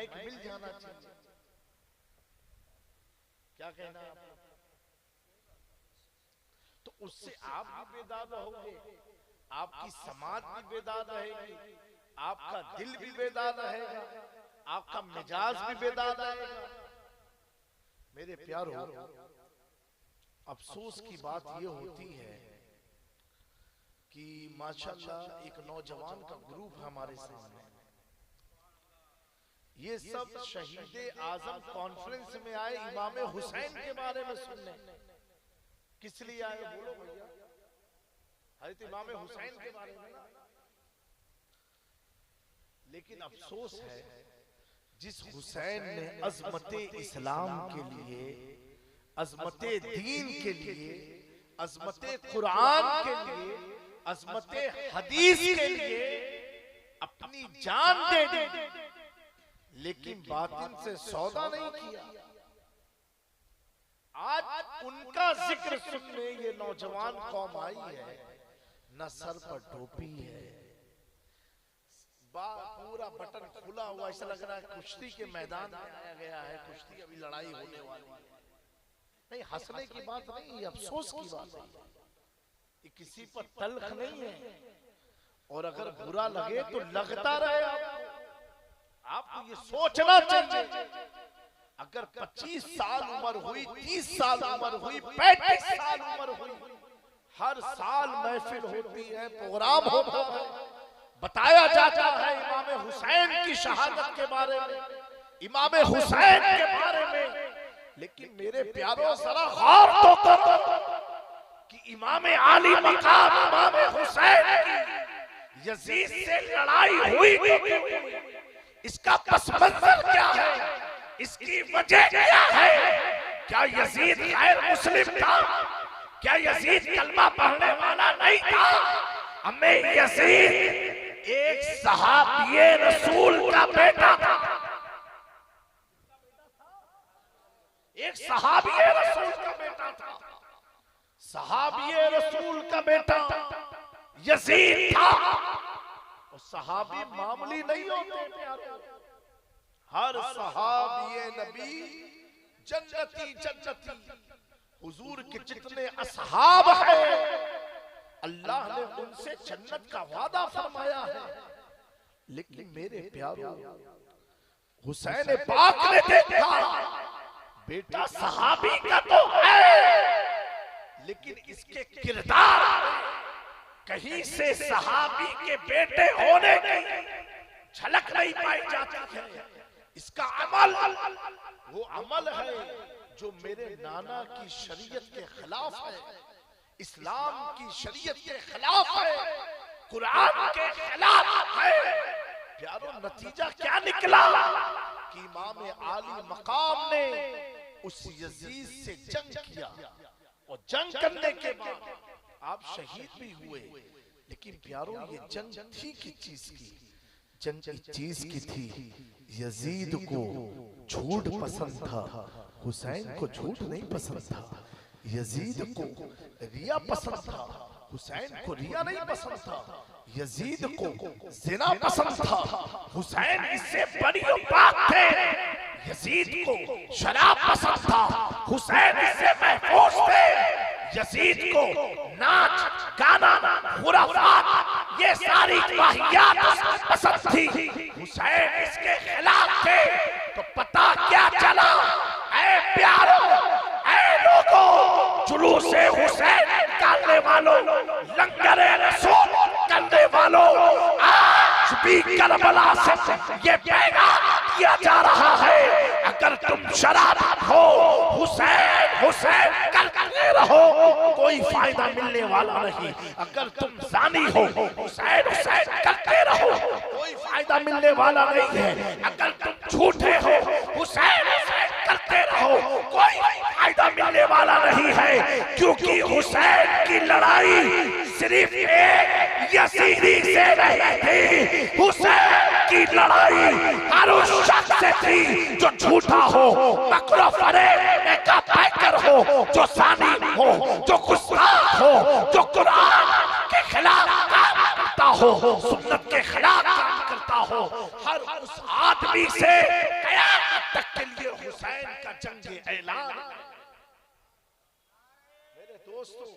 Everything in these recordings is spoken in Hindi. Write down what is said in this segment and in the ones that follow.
माइक मिल जाना चाहिए। क्या कहना आप? तो उससे आप भी बेदार रहोगे, आपकी समाज भी बेदार रहेगी, आपका दिल भी बेदार रहेगा, आपका मिजाज भी बेदार रहेगा। मेरे प्यारो, अफसोस की बात ये होती है कि माशाल्लाह एक नौजवान का ग्रुप हमारे सामने, ये सब शहीदे आजम कॉन्फ्रेंस में आए इमाम हुसैन के बारे में सुनने। किस लिए आए बोलो भैया? हजरत इमाम हुसैन के बारे में। लेकिन अफसोस है, जिस हुसैन ने अजमते इस्लाम के लिए, अजमते दीन के लिए, अजमते कुरान के लिए, अजमते हदीस के लिए अपनी जान दे दी, लेकिन बातिन से सौदा नहीं किया। आज उनका जिक्र सुनने ये नौजवान कौम आई है, न सर पर टोपी है, पूरा बटन खुला हुआ, ऐसा लग रहा है कुश्ती के मैदान में आया गया है, कुश्ती अभी लड़ाई होने वाली है। नहीं, हंसने की बात नहीं, ये अफसोस की बात है, ये किसी पर तल्ख नहीं है। और अगर बुरा लगे तो लगता रहे आपको ये सोचना चाहिए। अगर 25 साल उम्र हुई, 30 साल उम्र हुई, 35 साल उम्र हुई, हर साल महफिल होती है, प्रोग्राम होता है, बताया जाता है इमाम हुसैन की शहादत के बारे में, इमाम हुसैन के बारे में। लेकिन मेरे प्यारों, जरा गौर तो करो कि इमाम आली मकाम इमाम हुसैन की यजीद से लड़ाई हुई तो क्यों हुई? इसका पस मंजर क्या है? इसकी वजह क्या है? क्या यजीद गैर मुस्लिम था? क्या यजीद कलमा पढ़ने वाला नहीं था? हमें यजीद एक सहाबिये रसूल का बेटा था, एक सहाबिये रसूल का बेटा था। सहाबिये रसूल का बेटा यजीद था। और सहाबी मामूली नहीं होते प्यारे, हर सहाबिये नबी जन्नती जन्नती। हुजूर के जितने असहाब हैं, अल्लाह ने उनसे जन्नत का वादा फरमाया है। लेकिन मेरे प्यारो, हुसैन पाक ने देखा बेटा सहाबी का तो है, लेकिन इसके किरदार कहीं से सहाबी के बेटे होने की झलक नहीं पाई जाती है। इसका अमल वो अमल है जो मेरे नाना की शरीयत के खिलाफ है, इस्लाम की शरीयत के खिलाफ है, कुरान के खिलाफ है। प्यारो, नतीजा क्या निकला कि इमाम आली मकाम ने उस यजीद से जंग किया, और जंग करने के बाद आप शहीद भी हुए। लेकिन प्यारो, ये जंग थी किस चीज की? जंग इस चीज की थी, यजीद को झूठ पसंद था, हुसैन को झूठ नहीं पसंद था। यजीद को रिया पसंद था, हुसैन को रिया नहीं पसंद था। यजीद को ज़िना पसंद था, हुसैन इससे बड़ी बात थे। यजीद को शराब पसंद था, हुसैन इससे महफूज थे। यजीद को नाच गाना खुराफात ये सारी वाहियात पसंद थी, हुसैन इसके खिलाफ थे। तो पता क्या चला? ऐ प्यारो, ऐ लोगों, जुलूसे हुसैन निकालने वालों, लंगरे रसूल करने वालों, आज भी करबला से ये पैगाम दिया जा रहा है, अगर तुम शराब हो, हुसैन हुसैन करते रहो, कोई फायदा मिलने वाला नहीं। अगर तुम जानी हो, हुसैन हुसैन करते रहो, कोई फायदा मिलने वाला नहीं है। अगर तुम झूठे हो, हुसैन हुसैन करते रहो, कोई फायदा मिलने वाला नहीं है। क्योंकि हुसैन की लड़ाई सिर्फ एक यजीदी से नहीं थी, हुसैन की लड़ाई हर उस शख्स से थी जो झूठा हो, मकरो फरेब का पैकर हो, जो सानी हो, जो गुस्ताख हो, जो कुरान के खिलाफ काम करता हो, सुन्नत के खिलाफ काम करता हो। हर उस आदमी से हुसैन का जंग ऐलान। मेरे दोस्तों,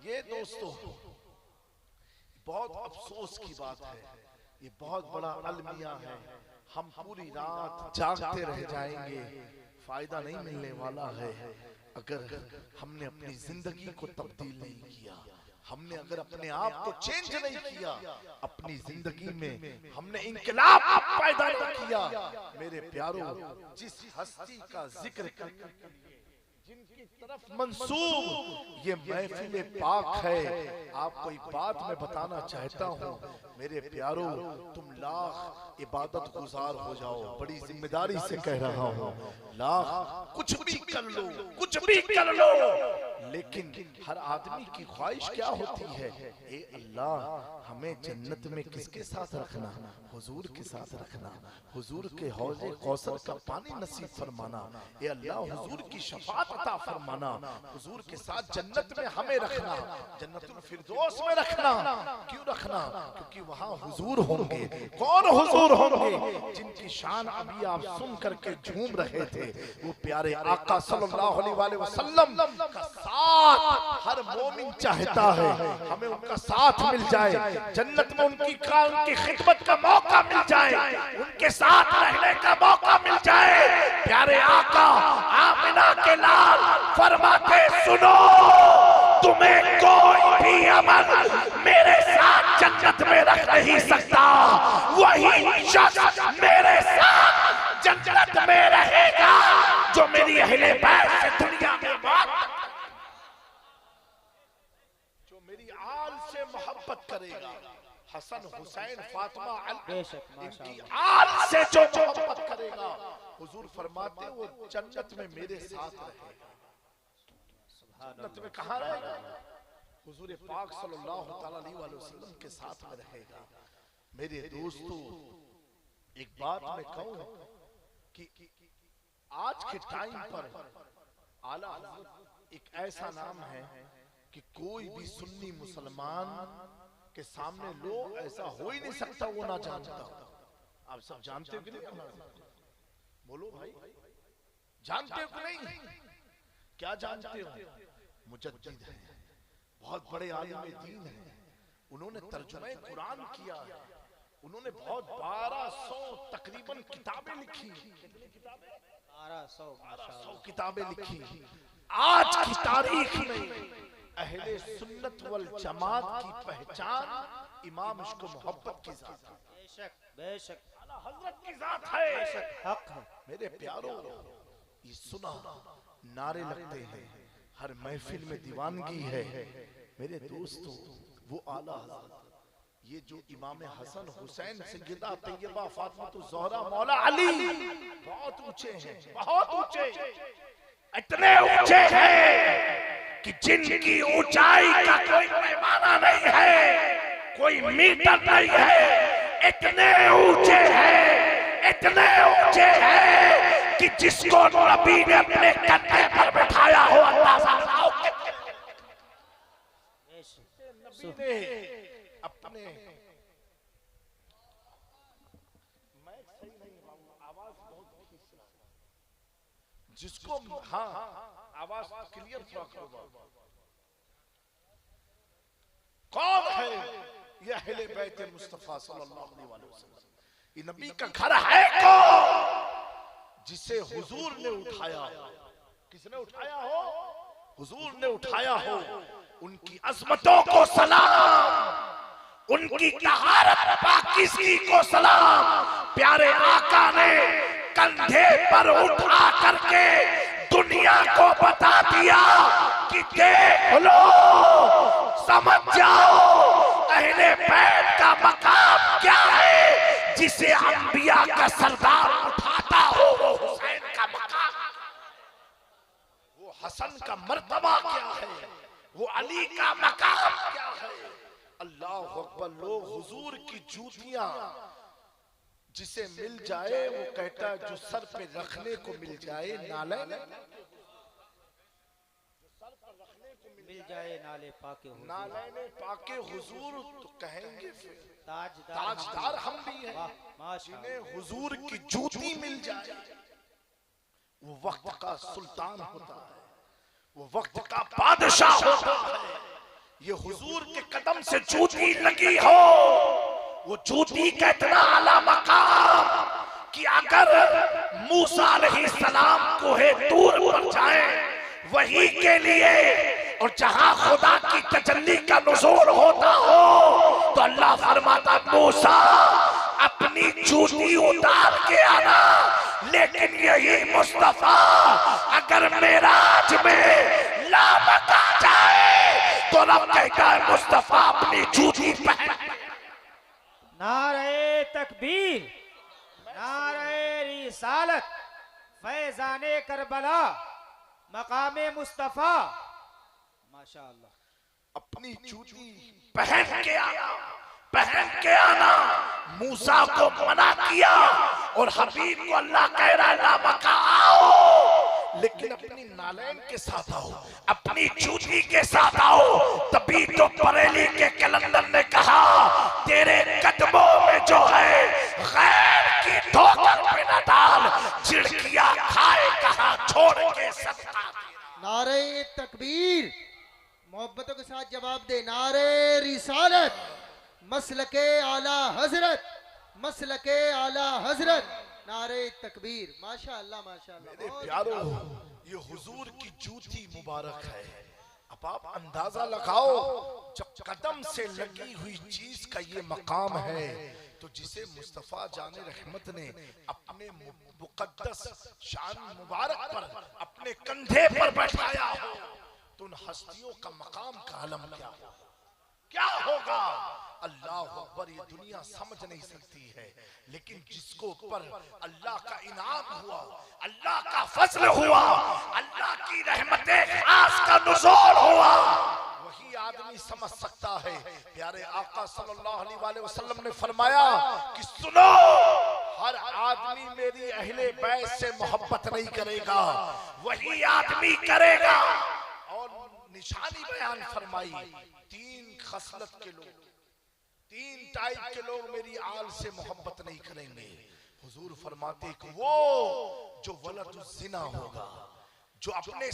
ये दोस्तों बहुत अफसोस की बात है, ये बहुत बड़ा अलमिया है। हम पूरी रात जागते रह जाएंगे, फायदा नहीं मिलने वाला है अगर हमने अपनी जिंदगी को तब्दील नहीं किया, हमने अगर अपने आप को चेंज नहीं किया, अपनी जिंदगी में हमने इंकलाब पैदा नहीं किया। मेरे प्यारों, जिस हस्ती का जिक्र जिनकी तरफ मंसूब ये महफिल पाक है, आपको एक बात मैं बताना चाहता हूँ मेरे प्यारों, तुम लाख इबादत गुजार हो जाओ, बड़ी जिम्मेदारी से कह रहा हूँ, लाख कुछ भी कर लो, कुछ भी कर लो, लेकिन हर आदमी की ख्वाहिश क्या होती है, ए अल्लाह हमें जन्नत में किसके साथ रखना, हुजूर के साथ रखना, हुजूर के हौज़े कौसर का पानी नसीब फरमाना, ए अल्लाह हुजूर की शफाअत अता फरमाना, हुजूर के साथ जन्नत में हमें रखना, जन्नतुल फिरदौस में रखना। क्यों रखना? क्योंकि वहाँ हुजूर होंगे। कौन हुजूर होंगे? जिनकी शान अभी आप सुन करके झूम रहे थे, वो प्यारे आका सल्लल्लाहु अलैहि वसल्लम का साथ हर मोमिन चाहता है हमें उनका साथ मिल जाए, जन्नत में उनकी खिदमत का मौका मिल जाए, उनके साथ रहने का मौका मिल जाए। प्यारे आका आमिना के लाल फरमाते, सुनो तुम्हें कोई भी अमल मेरे साथ जन्नत में रख नहीं सकता, वही शख्स मेरे साथ जन्नत में रहेगा जो मेरी अहले बैत से दुनिया में बात, जो मेरी आल से मोहब्बत करेगा। हसन हुसैन फातिमा इनकी आल से जो मोहब्बत करेगा, हुजूर फरमाते वो जन्नत में मेरे साथ रहेगा। जन्नत में कहाँ रहेगा? हुजूर पाक सल्लल्लाहु अलैहि वसल्लम के साथ में रहेगा। मेरे दोस्तों, एक बात मैं कहूं कि आज के टाइम पर आला हज़रत एक ऐसा नाम है कि कोई भी सुन्नी मुसलमान के सामने लो, ऐसा हो ही नहीं सकता वो ना जानता। आप सब जानते हो कि नहीं? बोलो भाई, जानते हो कि नहीं? क्या जानते हो? मुजद्दिद है, बहुत बड़े आलिम दीन है, उन्होंने तर्जुमे कुरान किया, उन्होंने बहुत 1200 तकरीबन किताबें लिखी, 1200 किताबें लिखी। आज की तारीख में अहले सुन्नत वल जमात की पहचान इमाम इश्क मोहब्बत की जात है, बेशक बेशक हजरत की जात है, बेशक हक है। मेरे प्यारों, ये सुना नारे लगते हैं, हर महफिल में दीवानगी है। मेरे दोस्तों, वो आला हज़रत, ये जो इमाम हसन हुसैन सैयदा तैयबा फातिमा ज़हरा मौला अली, बहुत ऊंचे हैं, बहुत ऊंचे, इतने ऊंचे हैं कि जिनकी ऊंचाई का कोई पैमाना नहीं है, कोई मीटर नहीं है, इतने ऊंचे हैं, इतने ऊंचे हैं कि जिसको नबी ने अपने कंधे पर बिठाया हो, अंदाजा लगाओ अपने। मैं सही नहीं, आवाज बहुत खींच रहा है, जिसको हाँ आवाज क्लियर थोड़ा करो। कौन है ये अहले बैत मुस्तफा सल्लल्लाहु अलैहि वसल्लम? ये नबी का घर है कौन जिसे हुजूर ने उठाया? किसने उठाया हो? हुजूर ने उठाया हो। उनकी अज़मतों को सलाम, उनकी तहारत पाकीज़गी को सलाम। प्यारे आका ने कंधे पर उठा करके दुनिया को बता दिया कि देख लो, समझ जाओ अहले बैत का मकाम क्या है। जिसे अंबिया का सरदार उठाता हो वो हुसैन का मकाम, वो हसन का मर्तबा क्या है, वो अली का मकाम क्या है। अल्लाह अकबर। लोग हुजूर की जूतियां जिसे मिल जाए वो कहता है जो सर पे रखने को मिल जाए, नाले सर पर रखने को मिल मिल जाए नाले पाके हुजूर, नाले पाके हुजूर तो कहेंगे फिर ताजदार हम भी हैं। माशाअल्लाह, जिन्हें हुजूर की जूती मिल जाए वो वक्त का सुल्तान होता है, वो वक्त का बादशाह होता है। ये हुजूर के कदम से जूती लगी हो, वो जूती का इतना आला मकाम कि अगर मूसा अलैहिस्सलाम कोहे तूर पर जाए वही के लिए, और जहां खुदा की तजल्ली का नुज़ूल होता हो तो अल्लाह फरमाता मूसा अपनी जूती उतार के आना, लेकिन यही मुस्तफा अगर मेराज में लामत आ जाए तो रब कहता है मुस्तफा अपनी जूती पहन। नारे तकबीर, नारे रिसालत, फैजाने करबला, मकामे मुस्तफा, माशाअल्लाह। अपनी जूती पहन के आना, पहन के आना। मूसा को मना किया और हबीब को अल्लाह कह रहा है ला मका आओ, लेकिन अपनी नालैन के साथ आओ, अपनी जूती के साथ आओ। तभी तो बरेली के कलंदर ने कहा तेरे कदमों में जो है गैर की ठोकर पे न डाल, चिड़किया खाए कहां छोड़ के सत्ता। नारे तकबीर, मोहब्बतों के साथ जवाब दे। नारे रिसालत, मसलके आला हजरत, मसलके आला हजरत, नारे तकबीर। माशाअल्लाह माशाअल्लाह। मेरे प्यारो, ये हुजूर की जूती मुबारक है। अब आप अंदाजा लगाओ, जब कदम से लगी हुई चीज का ये मकाम है, तो जिसे मुस्तफा जाने रहमत ने अपने मुकद्दस शान मुबारक पर अपने कंधे पर बैठाया हो, तो उन हस्तियों का मकाम का आलम क्या होगा? अल्लाह अकबर। ये दुनिया समझ नहीं सकती है, लेकिन जिसको ऊपर अल्लाह का इनाम हुआ, अल्लाह का फजल हुआ, अल्लाह की रहमतें खास का नुज़ूल हुआ, वही आदमी समझ सकता है। प्यारे आका सल्लल्लाहु अलैहि वसल्लम ने फरमाया कि सुनो, हर आदमी मेरी अहले बैत से मोहब्बत नहीं करेगा, वही आदमी करेगा। और निशानी बयान फरमाई, तीन खसलत के लोग, तीन टाइप के लोग मेरी आल से मोहब्बत नहीं करेंगे। हुजूर फरमाते कि वो जो वलदुज़्ज़िना होगा, जो अपने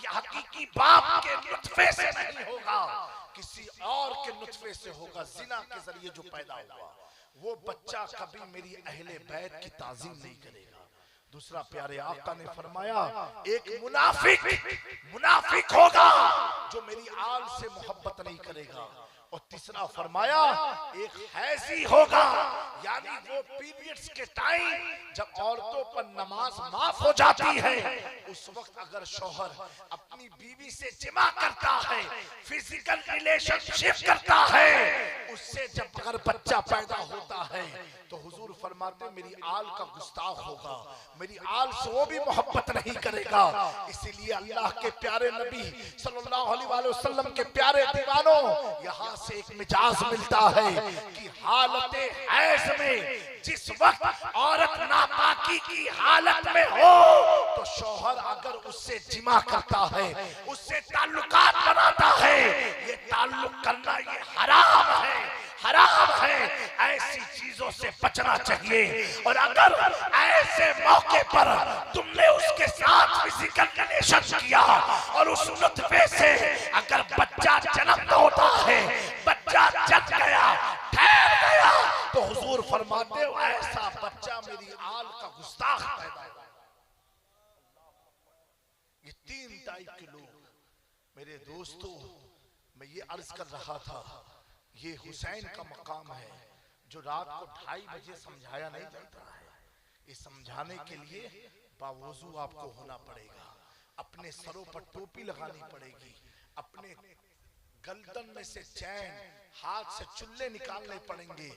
हकीकी बाप के नुत्फे से नहीं होगा, किसी और के नुत्फे से होगा, जिना के जरिए जो पैदा हुआ, वो बच्चा कभी मेरी अहले बैत की ताज़ीम नहीं करेगा। दूसरा प्यारे आका ने फरमाया एक मुनाफिक होगा जो मेरी आल से मोहब्बत नहीं करेगा। और तीसरा फरमाया एक हैज़ी होगा, यानी वो पीरियड्स के टाइम जब औरतों पर नमाज माफ हो जाती है, उस वक्त अगर शौहर अपनी बीवी से जिमा करता है, फिजिकल रिलेशनशिप करता है, उससे जब अगर बच्चा पैदा होता है, तो हुजूर फरमाते मेरी आल का गुस्ताख होगा, मेरी आल से वो भी मोहब्बत नहीं करेगा। इसीलिए अल्लाह के प्यारे नबी सल्लल्लाहु अलैहि वसल्लम के प्यारे दीवानों, यहाँ से एक मिजाज मिलता है कि हालते हैज में जिस वक्त औरत नापाकी की हालत में हो, तो शौहर अगर उससे जिमा करता है, उससे ताल्लुकात बनाता है, ये ताल्लुक करना ये हराम है, हराम है। ऐसी चीजों से बचना चाहिए। और अगर ऐसे मौके पर तुमने उसके साथ फिजिकल रिलेशन किया और उस नुत्फे से अगर बच्चा जन्म होता है, बच्चा जन्म गया, ठहर गया, तो हुजूर फरमाते हो ऐसा बच्चा मेरी आल का गुस्ताख पैदा होगा। ये तीन टाइप के लोग मेरे दोस्तों, मैं ये अर्ज कर रहा था, ये हुसैन का मकाम है जो रात को 2:30 बजे समझाया नहीं जाता है। ये समझाने के लिए बावजूद आपको होना पड़ेगा, अपने सरों पर टोपी लगानी पड़ेगी, अपने गर्दन में से चैन, हाथ से चुल्ले निकालने पड़ेंगे।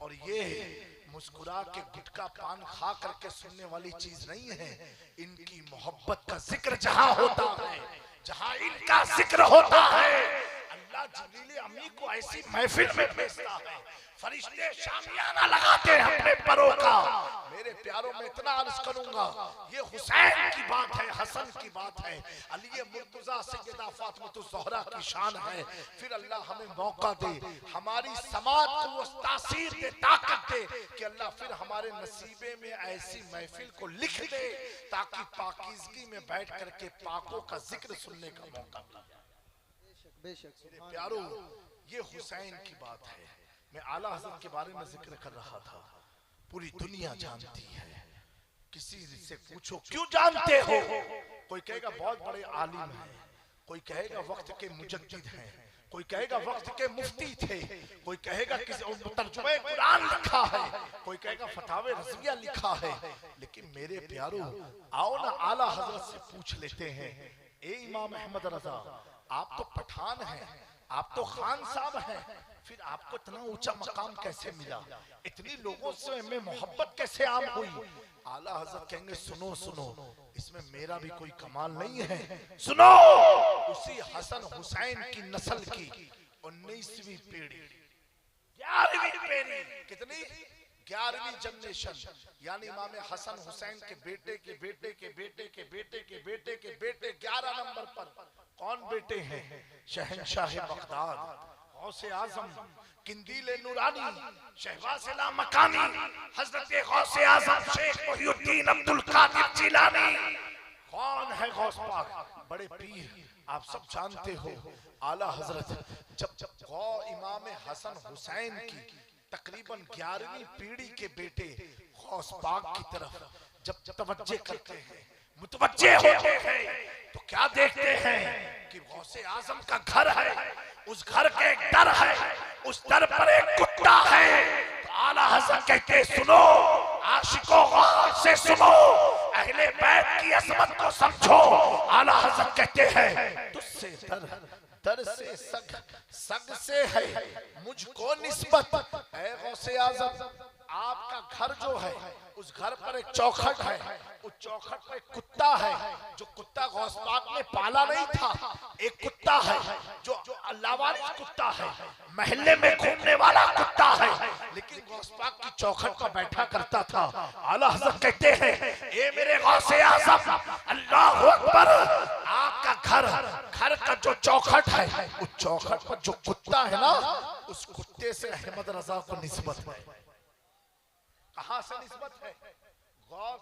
और ये मुस्कुरा के गुटखा पान खा करके सुनने वाली चीज नहीं है। इनकी मोहब्बत का जिक्र जहां होता है, जहां इनका जिक्र होता है, अल्लाह जिब्रील अमी को ऐसी महफिल में भेजता है, फरिश्ते शामियाना लगाते हैं अपने परों का। मेरे मेरे प्यारों में इतना अर्ज करूंगा, ये हुसैन की बात है, हसन की बात है, अली मुर्तजा सैयदा फातिमा ज़हरा की शान है। फिर अल्लाह हमें मौका दे, हमारी समाज को वो तासीर दे, ताकत दे कि अल्लाह फिर हमारे नसीबे में ऐसी महफिल को लिख दे ताकि पाकीज़गी में बैठ करके पाकों का जिक्र सुनने का मौका मिले। बेशक मेरे प्यारो, ये हुसैन की बात है। मैं आला हज़रत के बारे में जिक्र कर रहा था, पूरी दुनिया जानती है। किसी से पूछो क्यों जानते हो, कोई कहेगा बहुत बड़े आलिम हैं, कोई कहेगा वक्त के मुजद्दिद हैं, कोई कहेगा वक्त के मुफ्ती थे, कोई कहेगा किसी तर्जुमे कुरान लिखा है, कोई कहेगा फतावे रज़विया लिखा है। लेकिन मेरे प्यारो, आओ ना आला हज़रत से पूछ लेते हैं, ए इमाम अहमद रजा, आप तो पठान हैं, आप तो खान साहब हैं, फिर आपको इतना ऊंचा मकाम कैसे मिला, इतनी लोगों से में मोहब्बत कैसे आम हुई? आला हज़रत कहेंगे सुनो सुनो, इसमें मेरा भी कोई कमाल नहीं है। सुनो, उसी हसन हुसैन की नस्ल की 19वीं पीढ़ी, 11वीं पीढ़ी, कितनी 11वीं जनरेशन, यानी इमाम हसन हुसैन के बेटे के बेटे के बेटे के बेटे के बेटे के बेटे 11 नंबर पर कौन बेटे हैं? शहंशाह बगदाद, गौसे आजम, किंदीले नूरानी, शहबाज़े लामकानी, हजरत गौसे आजम शेख मुहिउद्दीन अब्दुल कादिर जिलानी। कौन है गौस पाक? बड़े पीर, आप सब जानते हो। आला हजरत जब इमाम हसन हुसैन की तकरीबन 11वीं पीढ़ी के बेटे गौस पाक की तरफ जब तवज्जे करते हैं, मुतवज्जे होते हैं, तो क्या देखते हैं कि गौसे आजम का घर है, उस घर के एक दर है, उस दर पर एक कुत्ता है। तो आला हज़रत कहते हैं सुनो आशिकों, गौर से सुनो, अहले बैत की अज़मत को समझो। आला हज़रत कहते हैं तुझसे दर से सग से है मुझको निस्बत। ऐ गौसे आजम, आपका घर जो है, उस घर पर एक चौखट है, उस चौखट पर एक कुत्ता है, जो कुत्ता गौस पाक ने पाला नहीं था। एक कुत्ता है जो लावारिस कुत्ता है, महल्ले में घूमने वाला कुत्ता है, लेकिन गौस पाक की चौखट पर बैठा करता था। आला हज़रत कहते हैं ए मेरे गौसे आज़म, अल्लाहु अकबर, आपका घर का जो चौखट है, उस चौखट पर जो कुत्ता है ना, उस कुत्ते से अहमद रजा को निस्बत है। कहां से निस्बत है? गौस